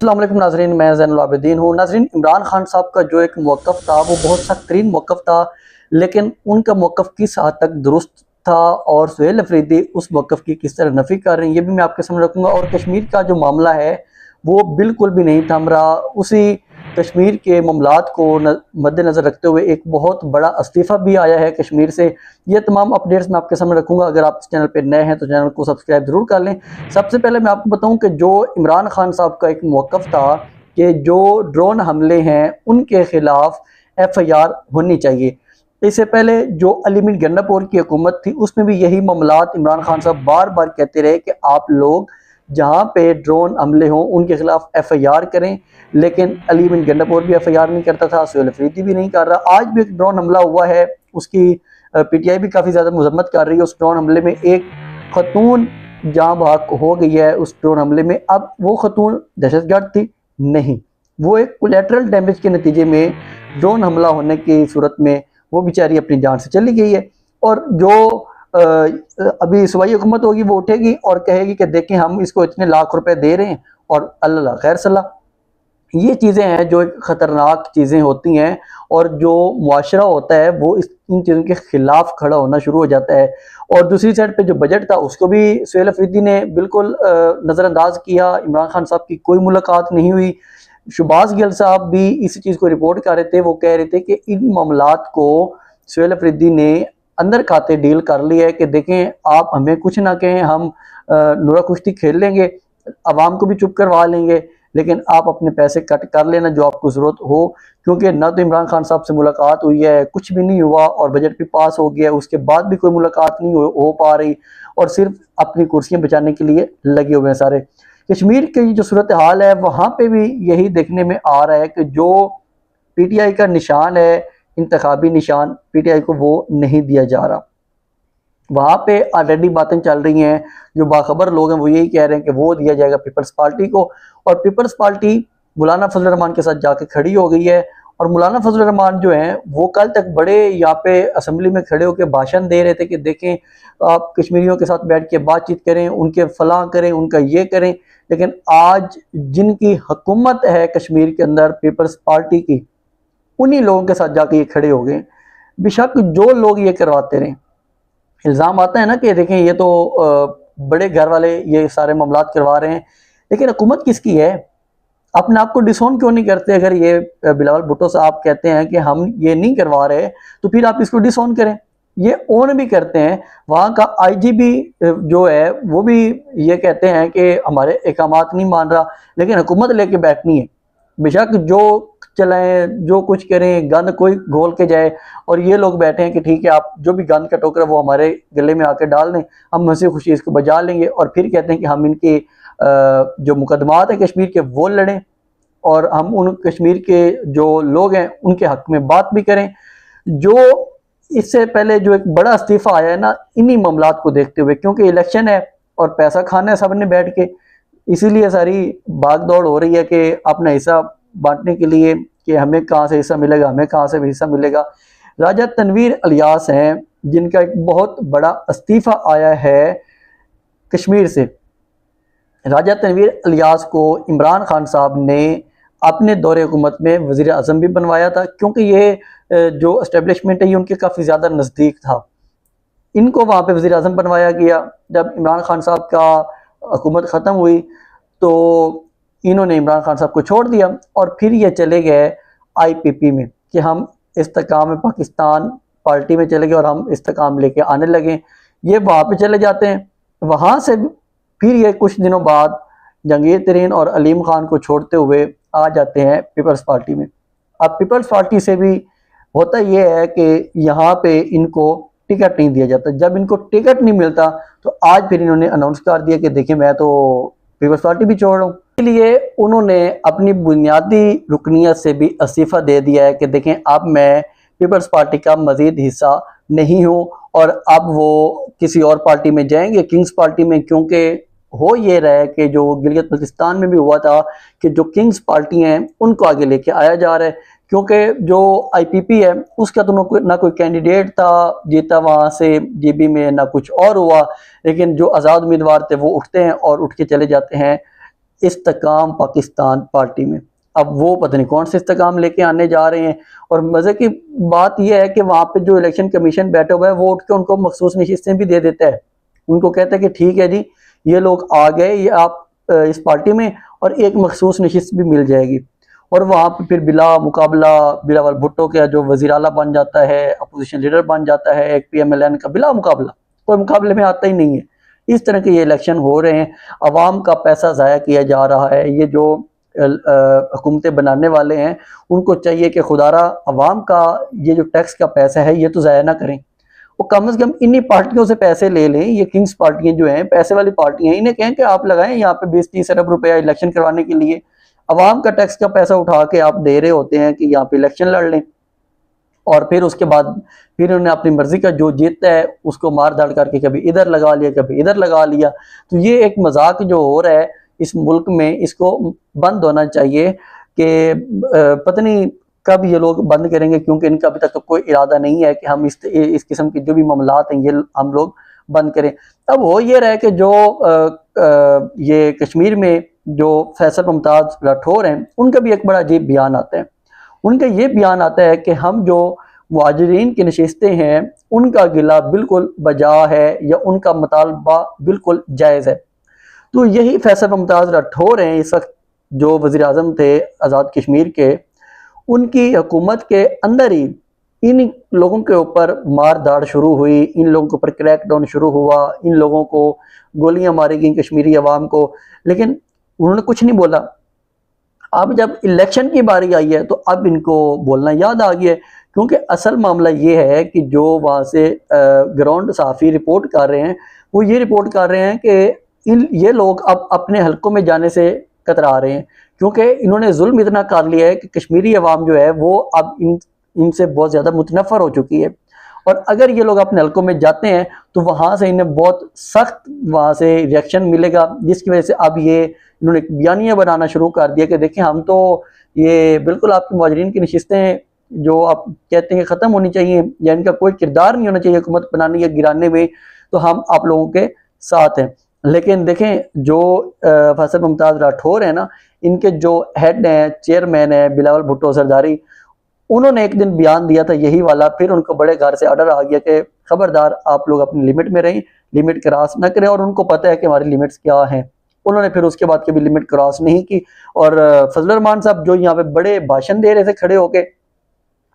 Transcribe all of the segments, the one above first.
अस्सलाम वालेकुम नाज़रीन, मैं ज़ैनुल आबिदीन हूँ। नाज़रीन, इमरान खान साहब का जो एक मौक़िफ़ था वो बहुत सख्त तरीन मौक़िफ़ था, लेकिन उनका मौक़िफ़ किस हद तक दुरुस्त था और सुहेल अफरीदी उस मौक़िफ़ की किस तरह नफ़ी कर रहे हैं, ये भी मैं आपके सामने रखूँगा। और कश्मीर का जो मामला है वो बिल्कुल भी नहीं थम रहा। उसी कश्मीर के मामलात को मद्देनज़र रखते हुए एक बहुत बड़ा इस्तीफ़ा भी आया है कश्मीर से। ये तमाम अपडेट्स मैं आपके सामने रखूँगा। अगर आप इस चैनल पर नए हैं तो चैनल को सब्सक्राइब ज़रूर कर लें। सबसे पहले मैं आपको बताऊँ कि जो इमरान खान साहब का एक मौक़िफ़ था कि जो ड्रोन हमले हैं उनके ख़िलाफ़ FIR होनी चाहिए। इससे पहले जो अली मीर गन्नापुर की हुकूमत थी उसमें भी यही मामलात इमरान खान साहब बार बार कहते रहे कि आप लोग जहाँ पे ड्रोन हमले हों उनके खिलाफ FIR करें, लेकिन अली मीर गन्नापुर भी FIR नहीं करता था, सुहेल अफरीदी भी नहीं कर रहा। आज भी एक ड्रोन हमला हुआ है, उसकी PTI भी काफ़ी ज़्यादा मज़म्मत कर रही है। उस ड्रोन हमले में एक खतून जाँ बहक हो गई है उस ड्रोन हमले में। अब वो खतून दहशतगर्द थी नहीं, वो एक कोलैटरल डैमेज के नतीजे में ड्रोन हमला होने की सूरत में वो बेचारी अपनी जान से चली गई है। और जो अभी सूबाई हुकूमत होगी वो उठेगी और कहेगी कि देखें हम इसको इतने लाख रुपए दे रहे हैं और अल्लाह खैर सलाह। ये चीज़ें हैं जो एक ख़तरनाक चीज़ें होती हैं और जो मुआशरा होता है वो इन चीज़ों के ख़िलाफ़ खड़ा होना शुरू हो जाता है। और दूसरी साइड पे जो बजट था उसको भी सुहेल अफरीदी ने बिल्कुल नज़रअंदाज किया। इमरान खान साहब की कोई मुलाकात नहीं हुई। शहबाज गिल साहब भी इसी चीज़ को रिपोर्ट कर रहे थे। वो कह रहे थे कि इन मामलात को सुहेल अफरीदी ने अंदर खाते डील कर लिया है कि देखें आप हमें कुछ ना कहें, हम नुरा कुश्ती खेल लेंगे, आवाम को भी चुप करवा लेंगे, लेकिन आप अपने पैसे कट कर लेना जो आपको ज़रूरत हो। क्योंकि ना तो इमरान खान साहब से मुलाकात हुई है, कुछ भी नहीं हुआ और बजट भी पास हो गया, उसके बाद भी कोई मुलाकात नहीं हो पा रही और सिर्फ अपनी कुर्सियाँ बचाने के लिए लगे हुए हैं सारे। कश्मीर की जो सूरत हाल है वहाँ पे भी यही देखने में आ रहा है कि जो PTI का निशान है, इंतखाबी निशान, PTI को वो नहीं दिया जा रहा। वहाँ पे ऑलरेडी बातें चल रही हैं, जो बाखबर लोग हैं वो यही कह रहे हैं कि वो दिया जाएगा पीपल्स पार्टी को। और पीपल्स पार्टी मौलाना फजल रहमान के साथ जाके खड़ी हो गई है। और मौलाना फजल रहमान जो हैं वो कल तक बड़े यहाँ पे असम्बली में खड़े होकर भाषण दे रहे थे कि देखें आप कश्मीरियों के साथ बैठ के बातचीत करें, उनके फलां करें, उनका ये करें। लेकिन आज जिनकी हुकूमत है कश्मीर के अंदर पीपल्स पार्टी की, उन्हीं लोगों के साथ जाके ये खड़े हो गए। बेशक जो लोग ये करवाते रहे, इल्ज़ाम आता है ना कि देखें ये तो बड़े घर वाले ये सारे मामलात करवा रहे हैं, लेकिन हुकूमत किसकी है? अपने आप को डिसोन क्यों नहीं करते? अगर ये बिलावल भुट्टो साहब कहते हैं कि हम ये नहीं करवा रहे तो फिर आप इसको डिसोन करें। ये ओन भी करते हैं। वहाँ का IGP जो है वो भी ये कहते हैं कि हमारे अहकामात नहीं मान रहा, लेकिन हुकूमत लेके बैठनी है। बेशक जो चलाएं, जो कुछ करें, गंद कोई घोल के जाए और ये लोग बैठे हैं कि ठीक है आप जो भी गंद का टोकरा वो हमारे गले में आके डाल दें, हम हंसी खुशी इसको बजा लेंगे। और फिर कहते हैं कि हम इनके जो मुकदमात है कश्मीर के वो लड़ें और हम उन कश्मीर के जो लोग हैं उनके हक में बात भी करें। जो इससे पहले जो एक बड़ा इस्तीफ़ा आया है ना इन्हीं मामलात को देखते हुए, क्योंकि इलेक्शन है और पैसा खाना है सब ने बैठ के, इसीलिए सारी भाग दौड़ हो रही है कि अपना हिस्सा बांटने के लिए कि हमें कहाँ से हिस्सा मिलेगा, हमें कहाँ से भी हिस्सा मिलेगा। राजा तनवीर इलियास हैं जिनका एक बहुत बड़ा इस्तीफ़ा आया है कश्मीर से। राजा तनवीर इलियास को इमरान खान साहब ने अपने दौरे हुकूमत में वज़ीर आज़म भी बनवाया था, क्योंकि ये जो इस्टेब्लिशमेंट है ये उनके काफ़ी ज़्यादा नज़दीक था। इनको वहाँ पे वज़ीर आज़म बनवाया गया। जब इमरान खान साहब का हुकूमत ख़त्म हुई तो इन्होंने इमरान खान साहब को छोड़ दिया और फिर ये चले गए IPP में कि हम इस्तेकाम पाकिस्तान पार्टी में चले गए और हम इस्तेकाम लेके आने लगे। ये वहाँ पे चले जाते हैं, वहाँ से फिर ये कुछ दिनों बाद जहांगीर तरीन और अलीम खान को छोड़ते हुए आ जाते हैं पीपल्स पार्टी में। अब पीपल्स पार्टी से भी होता ये है कि यहाँ पे इनको टिकट नहीं दिया जाता। जब इनको टिकट नहीं मिलता तो आज फिर इन्होंने अनाउंस कर दिया कि देखिए मैं तो पीपल्स पार्टी भी छोड़ रहा हूँ। इसलिए उन्होंने अपनी बुनियादी रुकनियत से भी इस्तीफ़ा दे दिया है कि देखें अब मैं पीपल्स पार्टी का मज़ीद हिस्सा नहीं हूँ और अब वो किसी और पार्टी में जाएंगे, किंग्स पार्टी में। क्योंकि हो ये रहा है कि जो गिलगित बल्तिस्तान में भी हुआ था कि जो किंग्स पार्टी हैं उनको आगे लेके आया जा रहा है, क्योंकि जो IPP है उसका तो ना कोई कैंडिडेट था जीता वहाँ से GB में, ना कुछ और हुआ। लेकिन जो आज़ाद उम्मीदवार थे वो उठते हैं और उठ के चले जाते हैं इस्तेकाम पाकिस्तान पार्टी में। अब वो पता नहीं कौन से इस्तेकाम लेके आने जा रहे हैं। और मज़े की बात यह है कि वहाँ पे जो इलेक्शन कमीशन बैठा हुआ है वो उठ के उनको मखसूस नशिस्तें भी दे देता है। उनको कहता है कि ठीक है जी, ये लोग आ गए, ये आप इस पार्टी में, और एक मखसूस नशिस्त भी मिल जाएगी। और वहाँ पे फिर बिला मुकाबला बिलावल भुट्टो का जो वज़ीर आला बन जाता है, अपोजिशन लीडर बन जाता है, एक PMLN का बिला मुकाबला, कोई मुकाबले में आता ही नहीं है। इस तरह के ये इलेक्शन हो रहे हैं, अवाम का पैसा ज़ाया किया जा रहा है। ये जो हुकूमतें बनाने वाले हैं उनको चाहिए कि खुदारा अवाम का ये जो टैक्स का पैसा है ये तो ज़ाया ना करें, वो कम से कम इन्हीं पार्टियों से पैसे ले लें। ये किंग्स पार्टियां जो हैं, पैसे वाली पार्टियां, इन्हें कहें कि आप लगाएं यहाँ पे 20-30 अरब रुपया इलेक्शन करवाने के लिए। अवाम का टैक्स का पैसा उठा के आप दे रहे होते हैं कि यहाँ पे इलेक्शन लड़ लें, और फिर उसके बाद फिर उन्होंने अपनी मर्जी का जो जीतता है उसको मार धाड़ करके कभी इधर लगा लिया, कभी इधर लगा लिया। तो ये एक मजाक जो हो रहा है इस मुल्क में, इसको बंद होना चाहिए कि पता नहीं कब ये लोग बंद करेंगे, क्योंकि इनका अभी तक तो कोई इरादा नहीं है कि हम इस किस्म के जो भी मामलात हैं ये हम लोग बंद करें। अब हो ये रहा है कि जो ये कश्मीर में जो फैसल मुमताज़ राठौर हैं उनका भी एक बड़ा अजीब बयान आता है। उनका ये बयान आता है कि हम जो मुहाजिरीन की नशिस्तें हैं उनका गिला बिल्कुल बजा है या उनका मुतालबा बिल्कुल जायज़ है। तो यही फैसल मुमताज़ राठौर हैं इस वक्त जो वज़ीर आज़म थे आज़ाद कश्मीर के, उनकी हुकूमत के अंदर ही इन लोगों के ऊपर मार धाड़ शुरू हुई, इन लोगों के ऊपर क्रैकडाउन शुरू हुआ, इन लोगों को गोलियां मारी गई कश्मीरी अवाम को, लेकिन उन्होंने कुछ नहीं बोला। अब जब इलेक्शन की बारी आई है तो अब इनको बोलना याद आ गया है, क्योंकि असल मामला ये है कि जो वहाँ से ग्राउंड सहाफ़ी रिपोर्ट कर रहे हैं वो ये रिपोर्ट कर रहे हैं कि ये लोग अब अपने हलकों में जाने से कतरा रहे हैं, क्योंकि इन्होंने जुल्म इतना कर लिया है कि कश्मीरी अवाम जो है वो अब इनसे बहुत ज़्यादा मुतनफ़र हो चुकी है। और अगर ये लोग अपने हलकों में जाते हैं तो वहाँ से इन्हें बहुत सख्त वहाँ से रिएक्शन मिलेगा, जिसकी वजह से अब ये इन्होंने एक बयानिया बनाना शुरू कर दिया कि देखिए हम तो ये बिल्कुल आपके मुहाजिरीन की नशिस्तें जो आप कहते हैं ख़त्म होनी चाहिए या इनका कोई किरदार नहीं होना चाहिए हुकूमत बनाने या गिराने में, तो हम आप लोगों के साथ हैं। लेकिन देखें जो फैसल मुमताज़ राठौर है ना, इनके जो हेड हैं, चेयरमैन है बिलावल भुट्टो सरदारी, उन्होंने एक दिन बयान दिया था यही वाला, फिर उनको बड़े घर से ऑर्डर आ गया कि खबरदार आप लोग अपनी लिमिट में रहें, लिमिट क्रॉस न करें, और उनको पता है कि हमारी लिमिट्स क्या हैं। उन्होंने फिर उसके बाद कभी लिमिट क्रॉस नहीं की। और फजल रहमान साहब जो यहाँ पे बड़े भाषण दे रहे थे खड़े होके,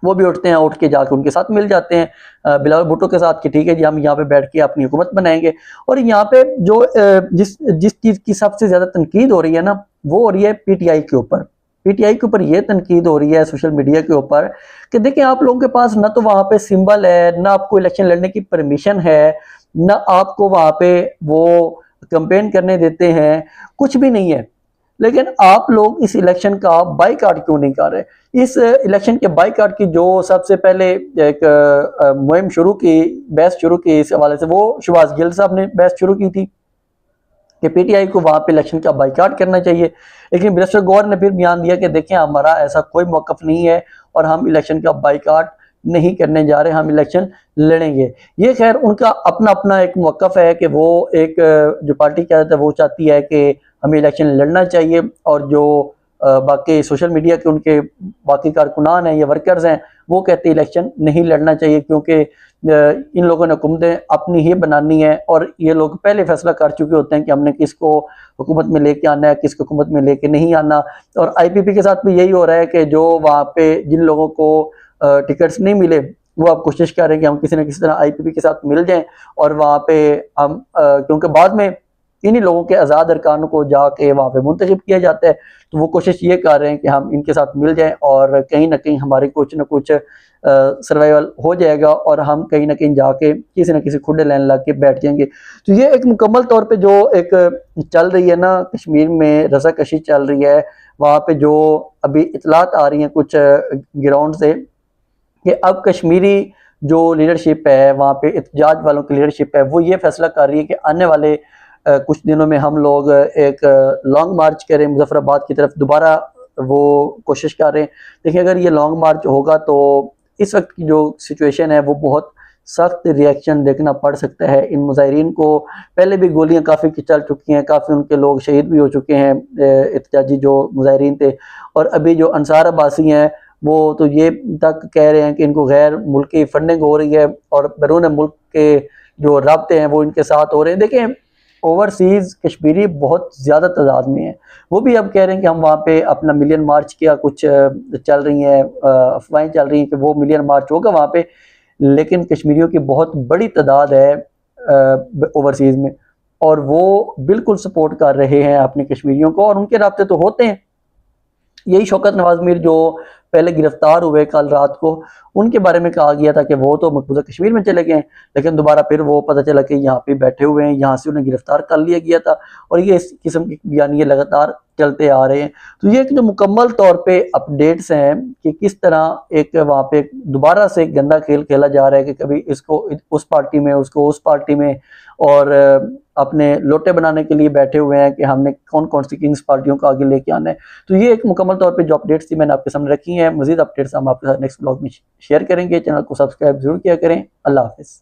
वो भी उठते हैं, उठ के जाके उनके साथ मिल जाते हैं बिलावल भुट्टो के साथ कि ठीक है जी हम यहाँ पे बैठ के अपनी हुकूमत बनाएंगे। और यहाँ पे जो जिस चीज़ की सबसे ज़्यादा तनकीद हो रही है ना, वो हो रही है PTI के ऊपर। PTI के ऊपर ये तनकीद हो रही है सोशल मीडिया के ऊपर कि देखिए आप लोगों के पास ना तो वहाँ पे सिंबल है, ना आपको इलेक्शन लड़ने की परमिशन है, ना आपको वहाँ पे वो कैंपेन करने देते हैं, कुछ भी नहीं है। लेकिन आप लोग इस इलेक्शन का बाइकआउट क्यों नहीं कर रहे? इस इलेक्शन के बाइकआउट की जो सबसे पहले एक मुहिम शुरू की, बहस शुरू की इस हवाले से, वो शहबाज गिल साहब ने बहस शुरू की थी कि PTI को वहाँ पे इलेक्शन का बाइकआउट करना चाहिए। लेकिन बैरिस्टर गौहर ने फिर बयान दिया कि देखें हमारा ऐसा कोई मौक़िफ़ नहीं है और हम इलेक्शन का बाइकआउट नहीं करने जा रहे, हम इलेक्शन लड़ेंगे। ये खैर उनका अपना अपना एक मौक़िफ़ है कि वो एक जो पार्टी क़यादत है वो चाहती है कि हमें इलेक्शन लड़ना चाहिए, और जो बाकी सोशल मीडिया के उनके बाकी कारकुनान हैं या वर्कर्स हैं वो कहते हैं इलेक्शन नहीं लड़ना चाहिए, क्योंकि इन लोगों ने हुकूमतें अपनी ही बनानी है और ये लोग पहले फैसला कर चुके होते हैं कि हमने किसको हुकूमत में लेके आना है, किसको हुकूमत में लेके नहीं आना। और IPP के साथ भी यही हो रहा है कि जो वहाँ पे जिन लोगों को टिकट्स नहीं मिले वो आप कोशिश कर रहे हैं कि हम किसी न किसी तरह IPP के साथ मिल जाएं, और वहाँ पे हम क्योंकि बाद में इन्हीं लोगों के आज़ाद अरकान को जाके वहाँ पे मुंतखब किया जाता है, तो वो कोशिश ये कर रहे हैं कि हम इनके साथ मिल जाएं और कहीं ना कहीं हमारी कुछ ना कुछ सर्वाइवल हो जाएगा और हम कहीं ना कहीं जाके किसी न किसी खुडे लाइन लग के बैठ जाएंगे। तो ये एक मुकम्मल तौर पे जो एक चल रही है ना कश्मीर में रज़ाकशी चल रही है, वहाँ पे जो अभी इतलात आ रही हैं कुछ ग्राउंड से कि अब कश्मीरी जो लीडरशिप है वहाँ पे एहतजाज वालों की लीडरशिप है वो ये फैसला कर रही है कि आने वाले कुछ दिनों में हम लोग एक लॉन्ग मार्च करें मुजफ्फराबाद की तरफ, दोबारा वो कोशिश कर रहे हैं। देखिए अगर ये लॉन्ग मार्च होगा तो इस वक्त की जो सिचुएशन है वो बहुत सख्त रिएक्शन देखना पड़ सकता है। इन मुजाहिरीन को पहले भी गोलियां काफ़ी चल चुकी हैं, काफ़ी उनके लोग शहीद भी हो चुके हैं, एहतजाजी जो मुजाहिरीन थे। और अभी जो अंसार अब्बासी हैं वो तो ये तक कह रहे हैं कि इनको गैर मुल्की फंडिंग हो रही है और बैरून मुल्क के जो राब्ते हैं वो इनके साथ हो रहे हैं। देखें, ओवरसीज़ कश्मीरी बहुत ज़्यादा तादाद में है, वो भी अब कह रहे हैं कि हम वहाँ पे अपना मिलियन मार्च किया, कुछ चल रही हैं अफवाहें चल रही हैं कि वो मिलियन मार्च होगा वहाँ पे, लेकिन कश्मीरियों की बहुत बड़ी तादाद है ओवरसीज़ में और वो बिल्कुल सपोर्ट कर रहे हैं अपने कश्मीरियों को और उनके राब्ते तो होते हैं। यही शौकत नवाज मीर जो पहले गिरफ्तार हुए कल रात को, उनके बारे में कहा गया था कि वो तो मकबूजा कश्मीर में चले गए हैं, लेकिन दोबारा फिर वो पता चला कि यहाँ पे बैठे हुए हैं, यहाँ से उन्हें गिरफ्तार कर लिया गया था। और ये इस किस्म के बयानिए लगातार चलते आ रहे हैं। तो ये एक जो मुकम्मल तौर पे अपडेट्स हैं कि किस तरह एक वहाँ पे दोबारा से एक गंदा खेल खेला जा रहा है कि कभी इसको उस पार्टी में, उसको उस पार्टी में, और अपने लोटे बनाने के लिए बैठे हुए हैं कि हमने कौन कौन सी किंग्स पार्टियों को आगे लेके आना है। तो ये एक मुकम्मल तौर पे जो अपडेट्स थी मैंने आपके सामने रखी हैं। मजीद अपडेट्स हम आपके साथ नेक्स्ट ब्लॉग में शेयर करेंगे। चैनल को सब्सक्राइब जरूर किया करें। अल्लाह हाफिज़।